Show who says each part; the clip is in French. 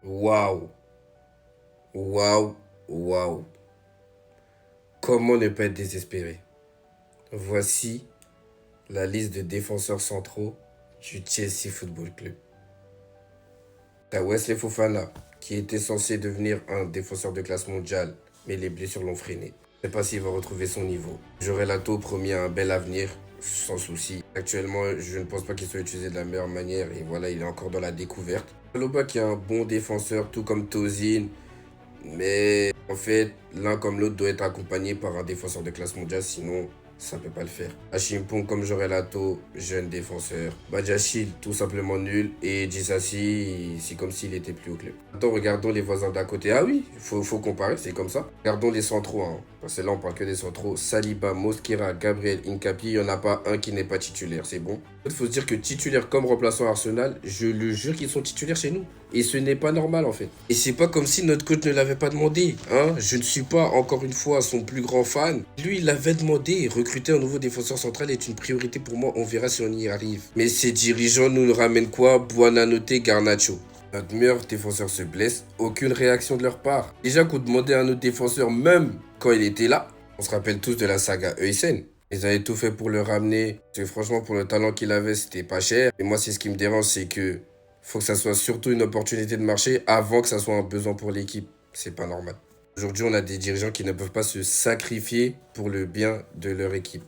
Speaker 1: Waouh, waouh, waouh. Comment ne pas être désespéré? Voici la liste de défenseurs centraux du Chelsea Football Club. T'as Wesley Fofana, qui était censé devenir un défenseur de classe mondiale, mais les blessures l'ont freiné. Je sais pas s'il va retrouver son niveau. J'aurais Lato promis un bel avenir, sans souci. Actuellement, je ne pense pas qu'il soit utilisé de la meilleure manière, et voilà, il est encore dans la découverte. Loba qui est un bon défenseur, tout comme Tozin, mais en fait, l'un comme l'autre doit être accompagné par un défenseur de classe mondiale, sinon ça peut pas le faire. Achimpong comme Jorel Lato, jeune défenseur. Badiachil, tout simplement nul. Et Djissassi, c'est comme s'il était plus au club. Attends, regardons les voisins d'à côté. Ah oui, faut comparer, c'est comme ça. Regardons les centraux, hein. Parce que là, on parle que des centraux. Saliba, Mosquera, Gabriel, Incapi, il n'y en a pas un qui n'est pas titulaire, c'est bon. Il faut se dire que titulaire comme remplaçant à Arsenal, je le jure qu'ils sont titulaires chez nous. Et ce n'est pas normal en fait. Et c'est pas comme si notre coach ne l'avait pas demandé. Hein. Je ne suis pas encore une fois son plus grand fan. Lui, il l'avait demandé. Recruter un nouveau défenseur central est une priorité pour moi. On verra si on y arrive. Mais ces dirigeants nous ramènent quoi? Buonanotte, Garnacho. Notre meilleur défenseur se blesse. Aucune réaction de leur part. Déjà qu'on demandait à notre défenseur même quand il était là. On se rappelle tous de la saga Eusen. Ils avaient tout fait pour le ramener. Parce que franchement, pour le talent qu'il avait, c'était pas cher. Et moi, c'est ce qui me dérange, c'est que faut que ça soit surtout une opportunité de marché avant que ça soit un besoin pour l'équipe. C'est pas normal. Aujourd'hui, on a des dirigeants qui ne peuvent pas se sacrifier pour le bien de leur équipe.